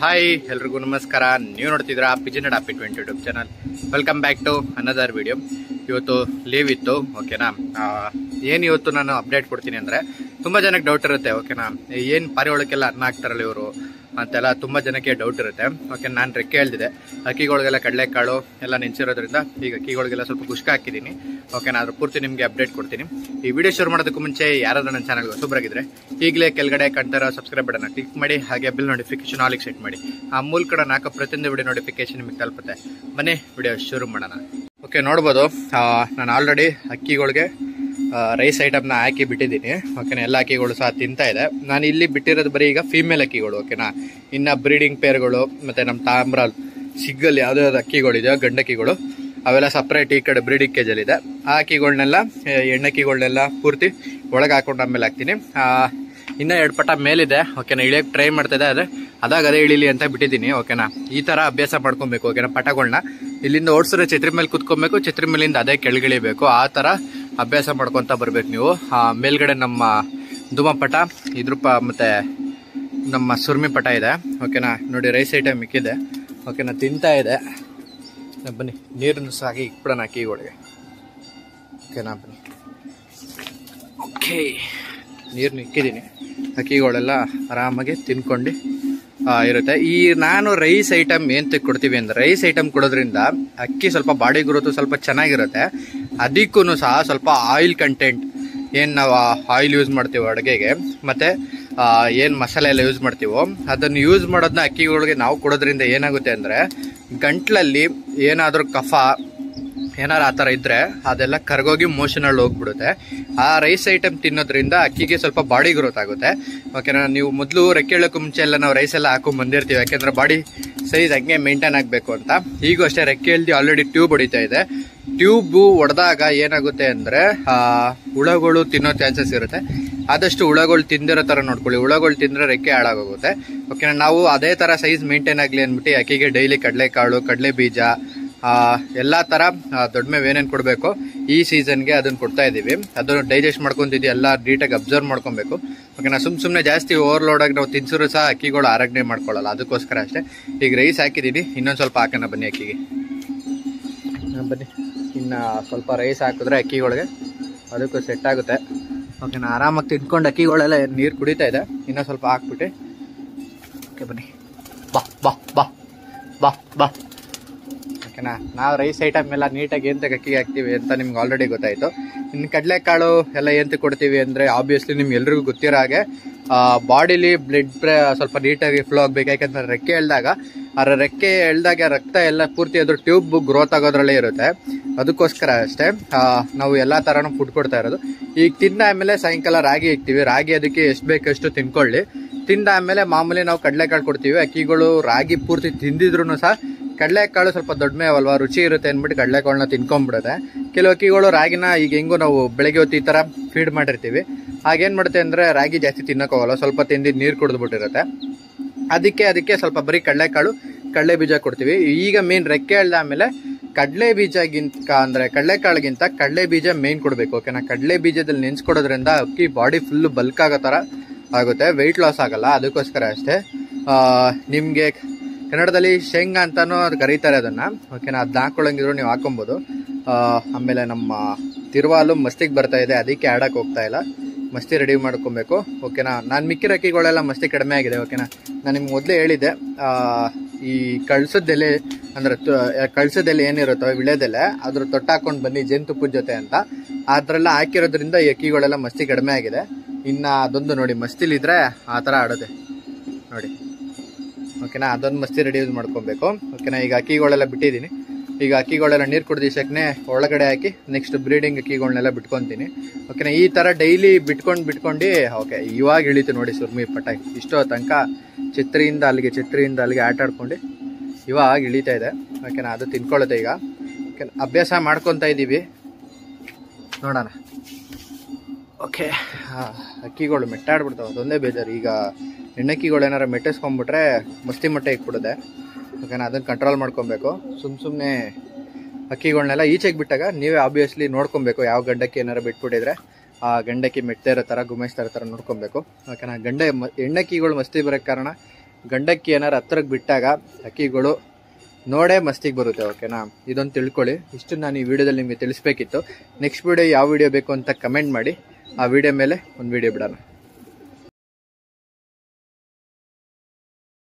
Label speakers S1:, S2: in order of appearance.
S1: Hi ಎಲ್ರಿಗೂ ನಮಸ್ಕಾರ. ನೀವು ನೋಡ್ತಿದ್ದೀರಾ ಪಿಜಿನೆಟ್ happy 20 YouTube channel. Welcome back to another video. ಇವತ್ತು ಲೀವ್ ಇತ್ತು, ಓಕೆನಾ. ಏನು ಇವತ್ತು ನಾನು ಅಪ್ಡೇಟ್ ಕೊಡ್ತೀನಿ ಅಂದರೆ, ತುಂಬ ಜನಕ್ಕೆ ಡೌಟ್ ಇರುತ್ತೆ, ಓಕೆನಾ. ಏನು ಪಾರಿವಾಳಕ್ಕೆಲ್ಲ ಅನ್ನ ಹಾಕ್ತಾರಲ್ಲ ಇವರು ಅಂತೆಲ್ಲ ತುಂಬ ಜನಕ್ಕೆ ಡೌಟ್ ಇರುತ್ತೆ. ಓಕೆ, ನಾನು ರೆಕ್ಕೆ ಹೇಳ್ದಿದೆ, ಅಕ್ಕಿಗಳಿಗೆಲ್ಲ ಕಡಲೆಕಾಳು ಎಲ್ಲ ನೆನೆಸಿರೋದ್ರಿಂದ ಈಗ ಅಕ್ಕಿಗಳಿಗೆಲ್ಲ ಸ್ವಲ್ಪ ಕುಷ್ಕ ಹಾಕಿದ್ದೀನಿ, ಓಕೆನಾ. ಅದ್ರ ಪೂರ್ತಿ ನಿಮಗೆ ಅಪ್ಡೇಟ್ ಕೊಡ್ತೀನಿ. ಈ ವಿಡಿಯೋ ಶುರು ಮಾಡೋದಕ್ಕೂ ಮುಂಚೆ ಯಾರಾದ್ರೂ ನನ್ನ ಚಾನಲ್ಗೆ ಹೊಸಬರಾಗಿದ್ರೆ ಈಗಲೇ ಕೆಳಗಡೆ ಕಾಣ್ತಾರೋ ಸಬ್ಸ್ಕ್ರೈಬ್ ಬಟನ್ನ ಕ್ಲಿಕ್ ಮಾಡಿ, ಹಾಗೆ ಬಿಲ್ ನೋಟಿಫಿಕೇಶನ್ ಆಲಿಗೆ ಸೆಟ್ ಮಾಡಿ. ಆ ಮೂಲಕ ನಾಲ್ಕು ಪ್ರತಿಯೊಂದು ವಿಡಿಯೋ ನೋಟಿಫಿಕೇಶನ್ ನಿಮಗೆ ತಲುಪುತ್ತೆ. ಬನ್ನಿ ವಿಡಿಯೋ ಶುರು ಮಾಡೋಣ. ಓಕೆ, ನೋಡ್ಬೋದು ನಾನು ಆಲ್ರೆಡಿ ಅಕ್ಕಿಗಳಿಗೆ ರೈಸ್ ಐಟಮ್ನ ಹಾಕಿ ಬಿಟ್ಟಿದ್ದೀನಿ, ಓಕೆನಾ. ಎಲ್ಲ ಅಕ್ಕಿಗಳು ಸಹ ತಿಂತಾ ಇದೆ. ನಾನು ಇಲ್ಲಿ ಬಿಟ್ಟಿರೋದು ಬರೀ ಈಗ ಫೀಮೇಲ್ ಅಕ್ಕಿಗಳು, ಓಕೆನಾ. ಇನ್ನು ಬ್ರೀಡಿಂಗ್ ಪೇರ್ಗಳು ಮತ್ತು ನಮ್ಮ ತಾಮ್ರ ಸಿಗ್ಗಲ್ಲಿ ಯಾವುದೇ ಅಕ್ಕಿಗಳಿದೆಯೋ ಗಂಡಕ್ಕಿಗಳು ಅವೆಲ್ಲ ಸಪ್ರೇಟ್ ಈ ಕಡೆ ಬ್ರೀಡಿಂಗ್ ಕೇಜಲ್ಲಿದೆ. ಆ ಅಕ್ಕಿಗಳನ್ನೆಲ್ಲ ಹೆಣ್ಣಕ್ಕಿಗಳನ್ನೆಲ್ಲ ಪೂರ್ತಿ ಒಳಗೆ ಹಾಕೊಂಡು ಆಮೇಲೆ ಹಾಕ್ತೀನಿ. ಇನ್ನೂ 2 ಪಟ ಮೇಲಿದೆ, ಓಕೆನಾ. ಇಳಿಯೋಕ್ಕೆ ಟ್ರೈ ಮಾಡ್ತಾಯಿದೆ, ಆದರೆ ಅದೇ ಇಳಿಲಿ ಅಂತ ಬಿಟ್ಟಿದ್ದೀನಿ, ಓಕೆನಾ. ಈ ಥರ ಅಭ್ಯಾಸ ಮಾಡ್ಕೊಬೇಕು, ಓಕೆನಾ. ಪಟಗಳನ್ನ ಇಲ್ಲಿಂದ ಓಡಿಸಿದ್ರೆ ಛತ್ರಿ ಮೇಲೆ ಕುತ್ಕೊಬೇಕು, ಛತ್ರಿ ಮೇಲಿಂದ ಅದೇ ಕೆಳಗಿಳಿಬೇಕು. ಆ ಥರ ಅಭ್ಯಾಸ ಮಾಡ್ಕೊತ ಬರ್ಬೇಕು ನೀವು. ಮೇಲ್ಗಡೆ ನಮ್ಮ ಧೂಮಪಟ ಮತ್ತು ನಮ್ಮ ಸುರ್ಮಿ ಪಟ ಇದೆ, ಓಕೆನಾ. ನೋಡಿ, ರೈಸ್ ಐಟಮ್ ಇಕ್ಕಿದೆ, ಓಕೆನಾ. ತಿಂತಾ ಇದೆ. ಬನ್ನಿ ನೀರನ್ನು ಸಾಗಿ ಇಕ್ಬಿಡೋಣ ಅಕ್ಕಿಗಳಿಗೆ, ಓಕೆನಾ. ಬನ್ನಿ. ಓಕೆ, ನೀರನ್ನು ಇಕ್ಕಿದ್ದೀನಿ. ಅಕ್ಕಿಗಳೆಲ್ಲ ಆರಾಮಾಗಿ ತಿನ್ಕೊಂಡು ಇರುತ್ತೆ. ಈ ನಾನು ರೈಸ್ ಐಟಮ್ ಏನು ಕೊಡ್ತೀವಿ ಅಂದರೆ, ರೈಸ್ ಐಟಮ್ ಕೊಡೋದ್ರಿಂದ ಅಕ್ಕಿ ಸ್ವಲ್ಪ ಬಾಡಿ ಗ್ರೋತು ಸ್ವಲ್ಪ ಚೆನ್ನಾಗಿರುತ್ತೆ. ಅದಕ್ಕೂ ಸಹ ಸ್ವಲ್ಪ ಆಯಿಲ್ ಕಂಟೆಂಟ್, ಏನು ನಾವು ಆಯಿಲ್ ಯೂಸ್ ಮಾಡ್ತೀವೋ ಅಡುಗೆಗೆ, ಮತ್ತು ಏನು ಮಸಾಲೆ ಎಲ್ಲ ಯೂಸ್ ಮಾಡ್ತೀವೋ ಅದನ್ನು ಯೂಸ್ ಮಾಡೋದನ್ನ ಅಕ್ಕಿಗಳಿಗೆ ನಾವು ಕೊಡೋದ್ರಿಂದ ಏನಾಗುತ್ತೆ ಅಂದರೆ, ಗಂಟ್ಲಲ್ಲಿ ಏನಾದರೂ ಕಫ ಏನಾರು ಆ ಥರ ಇದ್ದರೆ ಅದೆಲ್ಲ ಕರಗೋಗಿ ಮೋಷನಲ್ಲಿ ಹೋಗ್ಬಿಡುತ್ತೆ. ಆ ರೈಸ್ ಐಟಮ್ ತಿನ್ನೋದ್ರಿಂದ ಅಕ್ಕಿಗೆ ಸ್ವಲ್ಪ ಬಾಡಿ ಗ್ರೋತ್ ಆಗುತ್ತೆ, ಓಕೆನಾ. ನೀವು ಮೊದಲು ರೆಕ್ಕೆ ಹೇಳೋಕ್ಕೂ ಮುಂಚೆ ಎಲ್ಲ ನಾವು ರೈಸ್ ಎಲ್ಲ ಹಾಕೊಂಡು ಬಂದಿರ್ತೀವಿ, ಯಾಕೆಂದರೆ ಬಾಡಿ ಸೈಜ್ ಹಂಗೆ ಮೇಂಟೈನ್ ಆಗಬೇಕು ಅಂತ. ಈಗೂ ಅಷ್ಟೇ ರೆಕ್ಕೆ ಹೇಳ್ದು ಆಲ್ರೆಡಿ ಟ್ಯೂಬ್ ಹೊಡಿತಾ ಇದೆ. ಟ್ಯೂಬು ಹೊಡೆದಾಗ ಏನಾಗುತ್ತೆ ಅಂದರೆ ಹುಳಗಳು ತಿನ್ನೋ ಚಾನ್ಸಸ್ ಇರುತ್ತೆ. ಆದಷ್ಟು ಹುಳಗಳು ತಿಂದಿರೋ ಥರ ನೋಡ್ಕೊಳ್ಳಿ. ಹುಳಗಳು ತಿಂದರೆ ರೆಕ್ಕೆ ಹಾಳಾಗೋಗುತ್ತೆ, ಓಕೆನಾ. ನಾವು ಅದೇ ಥರ ಸೈಜ್ ಮೇಂಟೈನ್ ಆಗಲಿ ಅಂದ್ಬಿಟ್ಟು ಅಕ್ಕಿಗೆ ಡೈಲಿ ಕಡಲೆಕಾಳು, ಕಡಲೆ ಬೀಜ, ಎಲ್ಲ ಥರ ದೊಡ್ಡ ಮೇವು ಏನೇನು ಕೊಡಬೇಕು ಈ ಸೀಸನ್ಗೆ ಅದನ್ನು ಕೊಡ್ತಾ ಇದ್ದೀವಿ. ಅದನ್ನು ಡೈಜೆಸ್ಟ್ ಮಾಡ್ಕೊತಿದ್ದೀವಿ, ಎಲ್ಲ ನೀಟಾಗಿ ಅಬ್ಸರ್ವ್ ಮಾಡ್ಕೊಬೇಕು, ಓಕೆನಾ. ಸುಮ್ಮನೆ ಜಾಸ್ತಿ ಓವರ್ಲೋಡಾಗಿ ನಾವು ತಿನ್ಸಿದ್ರು ಸಹ ಅಕ್ಕಿಗಳು ಆರೋಗ್ಯ ಮಾಡ್ಕೊಳ್ಳಲ್ಲ, ಅದಕ್ಕೋಸ್ಕರ ಅಷ್ಟೇ. ಈಗ ರೈಸ್ ಹಾಕಿದ್ದೀನಿ, ಇನ್ನೊಂದು ಸ್ವಲ್ಪ ಹಾಕೋಣ ಬನ್ನಿ ಅಕ್ಕಿಗೆ. ಬನ್ನಿ, ಇನ್ನು ಸ್ವಲ್ಪ ರೈಸ್ ಹಾಕಿದ್ರೆ ಅಕ್ಕಿಗಳಿಗೆ ಅದಕ್ಕೂ ಸೆಟ್ ಆಗುತ್ತೆ, ಓಕೆನಾ. ಆರಾಮಾಗಿ ತಿನ್ಕೊಂಡು ಅಕ್ಕಿಗಳೆಲ್ಲ ನೀರು ಕುಡಿತಾ ಇದೆ. ಇನ್ನೂ ಸ್ವಲ್ಪ ಹಾಕ್ಬಿಟ್ಟು, ಓಕೆ. ಬನ್ನಿ, ಬಾ ಬಾ ಬಾ ಬಾ ಬಾ ಓಕೆನಾ. ನಾವು ರೈಸ್ ಐಟಮ್ ಎಲ್ಲ ನೀಟಾಗಿ ಏಂತಕ್ಕೆ ಅಕ್ಕಿಗೆ ಹಾಕ್ತೀವಿ ಅಂತ ನಿಮ್ಗೆ ಆಲ್ರೆಡಿ ಗೊತ್ತಾಯಿತು. ಇನ್ನು ಕಡಲೆಕಾಳು ಎಲ್ಲ ಏಂತಕ್ಕೆ ಕೊಡ್ತೀವಿ ಅಂದರೆ, ಆಬ್ವಿಯಸ್ಲಿ ನಿಮ್ಗೆ ಎಲ್ರಿಗೂ ಗೊತ್ತಿರೋ ಹಾಗೆ ಬಾಡಿಲಿ ಬ್ಲಡ್ ಸ್ವಲ್ಪ ನೀಟಾಗಿ ಫ್ಲೋ ಆಗಬೇಕು. ಯಾಕೆಂದರೆ ರೆಕ್ಕೆ ಎಳ್ದಾಗ ರೆಕ್ಕೆ ಎಳ್ದಾಗ ರಕ್ತ ಎಲ್ಲ ಪೂರ್ತಿ ಅದ್ರ ಟ್ಯೂಬ್ ಗ್ರೋತ್ ಆಗೋದ್ರಲ್ಲೇ ಇರುತ್ತೆ. ಅದಕ್ಕೋಸ್ಕರ ಅಷ್ಟೇ ನಾವು ಎಲ್ಲ ಥರನೂ ಫುಡ್ ಕೊಡ್ತಾ ಇರೋದು. ಈಗ ತಿಂದ ಆಮೇಲೆ ಸಾಯಂಕಾಲ ರಾಗಿ ಇಕ್ತೀವಿ. ರಾಗಿ ಅದಕ್ಕೆ ಎಷ್ಟು ಬೇಕಷ್ಟು ತಿನ್ಕೊಳ್ಳಿ. ತಿಂದ ಆಮೇಲೆ ಮಾಮೂಲಿ ನಾವು ಕಡಲೆಕಾಳು ಕೊಡ್ತೀವಿ. ಅಕ್ಕಿಗಳು ರಾಗಿ ಪೂರ್ತಿ ತಿಂದಿದ್ರು ಸಹ ಕಡಲೆಕಾಳು ಸ್ವಲ್ಪ ದೊಡ್ಡ ಮೇವಲ್ವಾ, ರುಚಿ ಇರುತ್ತೆ ಅಂದ್ಬಿಟ್ಟು ಕಡಲೆಕಾಳನ್ನ ತಿನ್ಕೊಂಡ್ಬಿಡುತ್ತೆ. ಕೆಲವು ಅಕ್ಕಿಗಳು ರಾಗಿನ ಈಗ ಹೆಂಗು ನಾವು ಬೆಳಗ್ಗೆ ಹೊತ್ತು ಈ ಥರ ಫೀಡ್ ಮಾಡಿರ್ತೀವಿ, ಆಗೇನು ಮಾಡುತ್ತೆ ಅಂದರೆ ರಾಗಿ ಜಾಸ್ತಿ ತಿನ್ನೋಕ್ಕೋಗಲ್ಲ, ಸ್ವಲ್ಪ ತಿಂದಿದ್ದು ನೀರು ಕುಡಿದ್ಬಿಟ್ಟಿರುತ್ತೆ. ಅದಕ್ಕೆ ಸ್ವಲ್ಪ ಬರೀ ಕಡಲೆಕಾಳು, ಕಡಲೆ ಬೀಜ ಕೊಡ್ತೀವಿ. ಈಗ ಮೇನ್ ರೆಕ್ಕೆ ಎಳ್ದ ಆಮೇಲೆ ಕಡಲೆ ಬೀಜಗಿಂತ ಅಂದರೆ ಕಡಲೆಕಾಳಿಗಿಂತ ಕಡಲೆ ಬೀಜ ಮೇನ್ ಕೊಡಬೇಕು, ಓಕೆನಾ. ಕಡಲೆ ಬೀಜದಲ್ಲಿ ನೆನೆಸ್ಕೊಡೋದ್ರಿಂದ ಅಕ್ಕಿ ಬಾಡಿ ಫುಲ್ಲು ಬಲ್ಕ್ ಆಗೋ ಥರ ಆಗುತ್ತೆ, ವೆಯ್ಟ್ ಲಾಸ್ ಆಗಲ್ಲ. ಅದಕ್ಕೋಸ್ಕರ ಅಷ್ಟೇ. ನಿಮಗೆ ಕನ್ನಡದಲ್ಲಿ ಶೇಂಗಾ ಅಂತಾನೂ ಅದು ಕರೀತಾರೆ ಅದನ್ನು, ಓಕೆನಾ. ಅದನ್ನ ಹಾಕೊಳ್ಳಂಗಿದ್ರು ನೀವು ಹಾಕೊಬೋದು. ಆಮೇಲೆ ನಮ್ಮ ತಿರುವಾಲು ಮಸ್ತಿಗೆ ಬರ್ತಾ ಇದೆ, ಅದಕ್ಕೆ ಆಡಕ್ಕೆ ಹೋಗ್ತಾ ಇಲ್ಲ. ಮಸ್ತಿ ರೆಡಿ ಮಾಡ್ಕೊಬೇಕು, ಓಕೆನಾ. ನಾನು ಮಿಕ್ಕಿರೋ ಅಕ್ಕಿಗಳೆಲ್ಲ ಮಸ್ತಿ ಕಡಿಮೆ ಆಗಿದೆ, ಓಕೆನಾ. ನಾನು ನಿಮ್ಗೆ ಮೊದಲೇ ಹೇಳಿದ್ದೆ, ಈ ಕಳ್ಸದ್ದೆಲೆ ಅಂದರೆ ಕಳ್ಸದ್ದೆಲೆ ಏನಿರುತ್ತೋ ವಿಳೆದೆಲೆ ಅದ್ರ ತೊಟ್ಟಾಕೊಂಡು ಬನ್ನಿ ಜೇನುತುಪ್ಪದ ಜೊತೆ ಅಂತ. ಅದರೆಲ್ಲ ಹಾಕಿರೋದ್ರಿಂದ ಈ ಅಕ್ಕಿಗಳೆಲ್ಲ ಮಸ್ತಿ ಕಡಿಮೆ ಆಗಿದೆ. ಇನ್ನು ಅದೊಂದು ನೋಡಿ, ಮಸ್ತಿಲಿದ್ರೆ ಆ ಥರ ಆಡೋದೆ ನೋಡಿ, ಓಕೆನಾ. ಅದೊಂದು ಮಸ್ತಿ ರೆಡಿ ಯೂಸ್ ಮಾಡ್ಕೊಬೇಕು, ಓಕೆನಾ. ಈಗ ಅಕ್ಕಿಗಳೆಲ್ಲ ಬಿಟ್ಟಿದ್ದೀನಿ. ಈಗ ಅಕ್ಕಿಗಳೆಲ್ಲ ನೀರು ಕುಡ್ದಿಸಕ್ಕೆ ಒಳಗಡೆ ಹಾಕಿ ನೆಕ್ಸ್ಟ್ ಬ್ರೀಡಿಂಗ್ ಅಕ್ಕಿಗಳನ್ನೆಲ್ಲ ಬಿಟ್ಕೊತೀನಿ, ಓಕೆನಾ. ಈ ಥರ ಡೈಲಿ ಬಿಟ್ಕೊಂಡು ಓಕೆ. ಇವಾಗ ಇಳೀತು ನೋಡಿ ಸುರ್ಮಿ ಪಟ. ಇಷ್ಟೋ ತನಕ ಛತ್ರಿಯಿಂದ ಅಲ್ಲಿಗೆ ಆಟ ಆಡ್ಕೊಂಡು ಇವಾಗ ಇಳೀತಾ ಇದೆ, ಓಕೆನಾ. ಅದು ತಿನ್ಕೊಳ್ಳುತ್ತೆ ಈಗ, ಓಕೆ. ಅಭ್ಯಾಸ ಮಾಡ್ಕೊತಾ ಇದ್ದೀವಿ, ನೋಡೋಣ, ಓಕೆ. ಅಕ್ಕಿಗಳು ಮೆಟ್ಟಾಡ್ಬಿಡ್ತಾವೆ, ಅದೊಂದೇ ಬೇಜಾರು. ಈಗ ಹೆಣ್ಣಕ್ಕಿಗಳು ಏನಾರು ಮೆಟ್ಟಿಸ್ಕೊಂಡ್ಬಿಟ್ರೆ ಮಸ್ತಿ ಮೊಟ್ಟೆ ಇಕ್ಬಿಡುತ್ತೆ, ಓಕೆನಾ. ಅದನ್ನು ಕಂಟ್ರೋಲ್ ಮಾಡ್ಕೊಬೇಕು. ಸುಮ್ಮನೆ ಅಕ್ಕಿಗಳನ್ನೆಲ್ಲ ಈಚೆಗೆ ಬಿಟ್ಟಾಗ ನೀವೇ ಆಬ್ವಿಯಸ್ಲಿ ನೋಡ್ಕೊಬೇಕು. ಯಾವ ಗಂಡಕ್ಕೆ ಏನಾರು ಬಿಟ್ಬಿಟ್ಟಿದ್ರೆ ಆ ಗಂಡಕ್ಕಿ ಮೆಟ್ತಾ ಇರೋ ಥರ ಗುಮಾಯಿಸ್ತಾ ಇರೋ ಥರ ನೋಡ್ಕೊಬೇಕು, ಓಕೆನಾ. ಹೆಣ್ಣಕ್ಕಿಗಳು ಮಸ್ತಿ ಬರೋಕ್ಕೆ ಕಾರಣ ಗಂಡಕ್ಕಿ ಏನಾರು ಹತ್ರಕ್ಕೆ ಬಿಟ್ಟಾಗ ಹಕ್ಕಿಗಳು ನೋಡೇ ಮಸ್ತಿಗೆ ಬರುತ್ತೆ. ಓಕೆನಾ, ಇದೊಂದು ತಿಳ್ಕೊಳ್ಳಿ. ಇಷ್ಟು ನಾನು ಈ ವಿಡಿಯೋದಲ್ಲಿ ನಿಮಗೆ ತಿಳಿಸ್ಬೇಕಿತ್ತು. ನೆಕ್ಸ್ಟ್ ವಿಡಿಯೋ ಯಾವ ವಿಡಿಯೋ ಬೇಕು ಅಂತ ಕಮೆಂಟ್ ಮಾಡಿ, ಆ ವಿಡಿಯೋ ಮೇಲೆ ಒಂದು ವಿಡಿಯೋ ಬಿಡೋಣ.